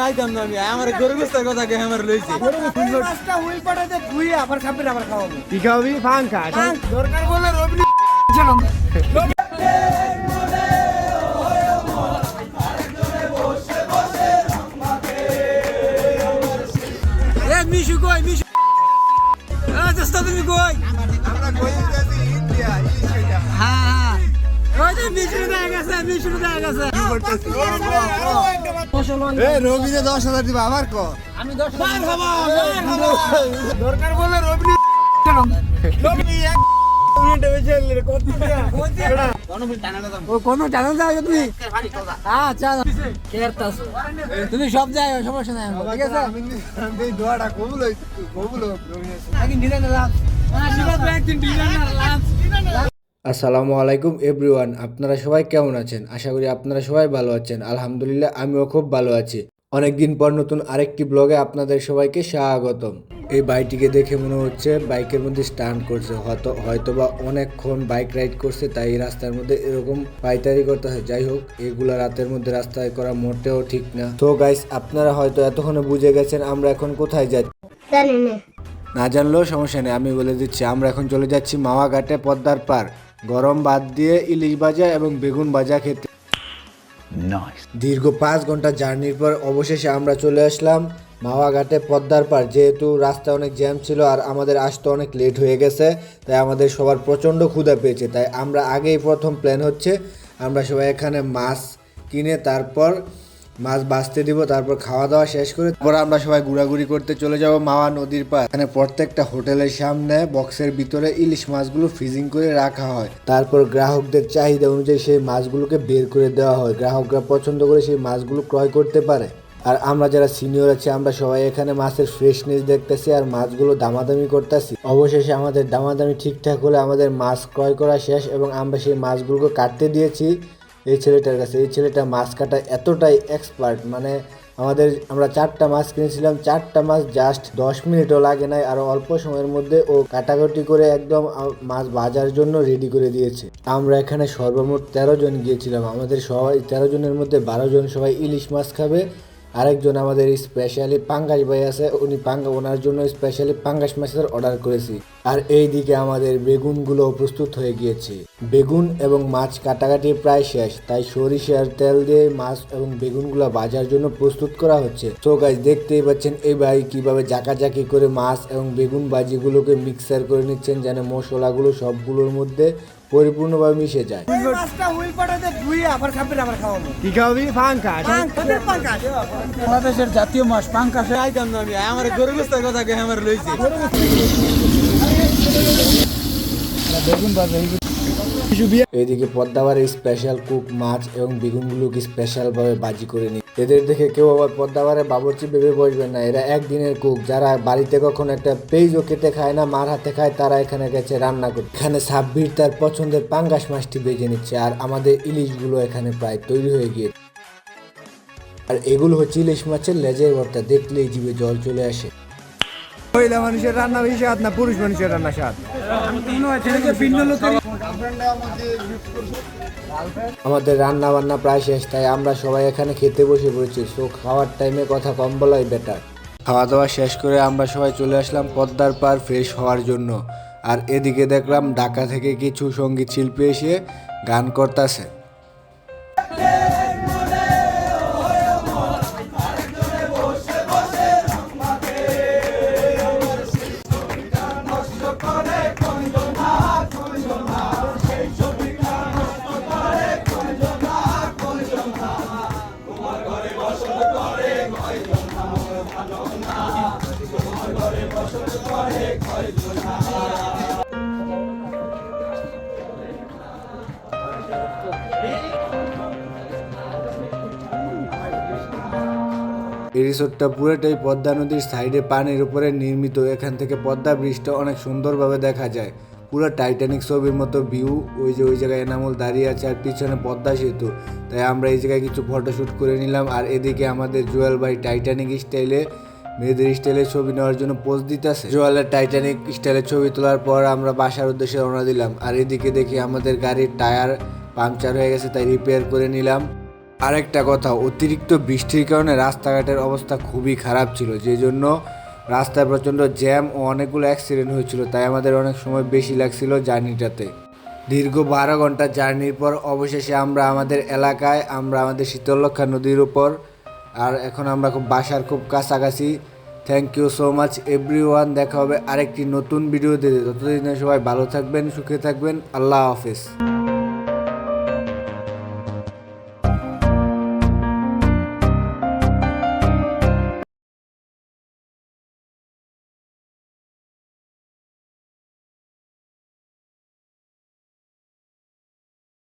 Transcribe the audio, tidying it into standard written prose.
আইতাম না আমি আমার গরু গোস্তের কথা কে আমার লইছি পাঁচটা হুইল পাঠাতে ধুই আবার খাবেন আবার খাওয়াবো কি খাওয়াবি? ফাঙ্কা দরকার বলে রবি মিশু কই মিশু চেষ্টা তুমি কই আমরা কই যাচ্ছি ইন্ডিয়া হ্যাঁ ওই যে মিশু দেখা গেছে এ রবিরে 10,000 দিবা আবার ক আমি 10 দরকার বলে রবি কোনো জানো যাও তুমি আচ্ছা তুমি সব যাও সমস্যা নাই ঠিক আছে আমি এই দোয়াটা কবুল একদিন ডিজাইন লাভ একদিন ডিজাইন লাভ আসসালামু আলাইকুম এভরিওয়ান, আপনারা সবাই কেমন আছেন? আশা করি আপনারা সবাই ভালো আছেন। আলহামদুলিল্লাহ আমিও খুব ভালো আছি। অনেকদিন পর নতুন আরেকটি ব্লগে আপনাদের সবাইকে স্বাগতম। এই বাইকটিকে দেখে মনে হচ্ছে বাইকের মধ্যে স্টান্ট করছে, হয়তোবা অনেকক্ষণ বাইক রাইড করছে, তাই এই রাস্তার মধ্যে এরকম পাইতারি করতেছে। যাই হোক, এগুলা রাতের মধ্যে রাস্তায় করা মোটেও ঠিক না। তো গাইস, আপনারা হয়তো এতক্ষণে বুঝে গেছেন আমরা এখন কোথায় যাচ্ছি। না জানলেও সমস্যা নেই, আমি বলে দিচ্ছি। আমরা এখন চলে যাচ্ছি মাওয়া ঘাটে, পদ্মার পার। গরম ভাত দিয়ে ইলিশ ভাজা এবং বেগুন ভাজা খেতে। দীর্ঘ 5 ঘন্টা জার্নির পর অবশেষে আমরা চলে আসলাম মাওয়া ঘাটে, পদ্মার পার। যেহেতু রাস্তায় অনেক জ্যাম ছিল আর আমাদের আসতে অনেক লেট হয়ে গেছে, তাই আমাদের সবার প্রচণ্ড ক্ষুধা পেয়েছে। তাই আমরা আগেই প্রথম প্ল্যান হচ্ছে আমরা সবাই এখানে মাছ কিনে তারপর মাছ বাছতে দিব, তারপর খাওয়া দাওয়া শেষ করে তারপর আমরা সবাই ঘোরাঘুরি করতে চলে যাব মাওয়া নদীর পার। এখানে প্রত্যেকটা হোটেলের সামনে বক্সের ভিতরে ইলিশ মাছগুলো ফ্রিজিং করে রাখা হয়, তারপর গ্রাহকদের চাহিদা অনুযায়ী সেই মাছগুলোকে বের করে দেওয়া হয়। গ্রাহকরা পছন্দ করে সেই মাছগুলো ক্রয় করতে পারে। আর আমরা যারা সিনিয়র আছি আমরা সবাই এখানে মাছের ফ্রেশনেস দেখতেছি আর মাছগুলো দামাদামি করতেছি। অবশেষে আমাদের দামাদামি ঠিকঠাক হলে আমাদের মাছ ক্রয় করা শেষ এবং আমরা সেই মাছগুলোকে কাটতে দিয়েছি এই ছেলেটার কাছে। এই ছেলেটা মাছ কাটা এতটাই এক্সপার্ট, মানে আমরা 4টা মাছ কিনেছিলাম, 4টা মাছ জাস্ট 10 মিনিটও লাগে নাই, আর অল্প সময়ের মধ্যে ও কাটাকাটি করে একদম মাছ ভাজার জন্য রেডি করে দিয়েছে। আমরা এখানে সর্বমোট 13 জন গিয়েছিলাম। আমাদের সবাই 13 জনের মধ্যে 12 জন সবাই ইলিশ মাছ খাবে, আরেকজন আমাদের স্পেশালি পাঙ্গাস ভাই আছে, উনি ওনার জন্য স্পেশালি পাঙ্গাস মাছের অর্ডার করেছি। আর এই দিকে আমাদের বেগুনগুলো প্রস্তুত হয়ে গিয়েছে। বেগুন এবং মাছ কাটাকাটি প্রায় শেষ, তাই সরিষার তেল দিয়ে মাছ এবং বেগুনগুলো ভাজার জন্য প্রস্তুত করা হচ্ছে। তো গাইস, দেখতেই পাচ্ছেন এই ভাই কিভাবে জাকাজাকি করে মাছ এবং বেগুন ভাজিগুলোকে মিক্সার করে নিচ্ছেন, যেন মশলাগুলো সবগুলোর মধ্যে পরিপূর্ণভাবে মিশে যায়। পাঁচটা হুইল পাঠাতে ধুই আবার খাবেন আবার খাওয়াবো কি খাওয়াবি? ফাঙ্কা বাংলাদেশের জাতীয় মাছ পাঙ্কাশে আইতাম না আমি আমার গরু গোস্তের কথা কে আমার লইছি বেগুন ভাজা এইদিকে পদ্মাবাড়ির স্পেশাল কুক মাছ এবং বেগুনগুলোকে স্পেশাল ভাবে ভাজি করে নি। এদের দেখে কেউ আবার পদ্মাবাড়ির বাবুর্চি ভেবে বসবেন না, এরা একদিনের কুক। যারা বাড়িতে কখনো একটা পেঁয়াজও কেটে খায় না, মার হাতে খায়, তারা এখানে গেছে রান্না করতে। এখানে সাব্বির তার পছন্দের পাঙ্গাস মাছটি বেজে নিচ্ছে, আর আমাদের ইলিশগুলো এখানে প্রায় তৈরি হয়ে গিয়েছে। আর এগুলো হচ্ছে ইলিশ মাছের লেজের ভর্তা, দেখলেই জিভে জল চলে আসে। মহিলা মানুষের রান্না বেশি স্বাদ না পুরুষ মানুষের রান্না স্বাদ? আমাদের রান্না বান্না প্রায় শেষ, তাই আমরা সবাই এখানে খেতে বসে পড়েছি। সো খাওয়ার টাইমে কথা কম বলাই বেটার। খাওয়া দাওয়া শেষ করে আমরা সবাই চলে আসলাম পদ্মার পার ফ্রেশ হওয়ার জন্য। আর এদিকে দেখলাম ঢাকা থেকে কিছু সঙ্গীত শিল্পী এসে গান করতেছে। এই রিসোর্টটা পুরোটাই পদ্মা নদীর সাইডে পানির উপরে নির্মিত। এখান থেকে পদ্মা ব্রিজটা অনেক সুন্দরভাবে দেখা যায়, পুরো টাইটানিক ছবির মতো ভিউ। ওই জায়গায় এনামুল দাঁড়িয়ে আছে আর পিছনে পদ্মা সেতু, তাই আমরা এই জায়গায় কিছু ফটোশ্যুট করে নিলাম। আর এদিকে আমাদের জুয়েল ভাই টাইটানিক স্টাইলে মেয়েদের স্টাইলে ছবি নেওয়ার জন্য পোজ দিতেছে। জুয়েলের টাইটানিক স্টাইলে ছবি তোলার পর আমরা বাসার উদ্দেশ্যে রওনা দিলাম। আর এদিকে দেখি আমাদের গাড়ির টায়ার পাংচার হয়ে গেছে, তাই রিপেয়ার করে নিলাম। আরেকটা কথা, অতিরিক্ত বৃষ্টির কারণে রাস্তাঘাটের অবস্থা খুবই খারাপ ছিল, যেই জন্য রাস্তায় প্রচণ্ড জ্যাম ও অনেকগুলো অ্যাক্সিডেন্ট হয়েছিল, তাই আমাদের অনেক সময় বেশি লাগছিল জার্নিটাতে। দীর্ঘ 12 ঘন্টা জার্নির পর অবশেষে আমরা আমাদের এলাকায়, আমরা আমাদের শীতলক্ষা নদীর উপর, আর এখন আমরা বাসার খুব কাছাকাছি। Thank you so much everyone. দেখা হবে আরেকটি নতুন ভিডিওতে। ততদিনে সবাই ভালো থাকবেন, সুখে থাকবেন। আল্লাহ হাফেজ।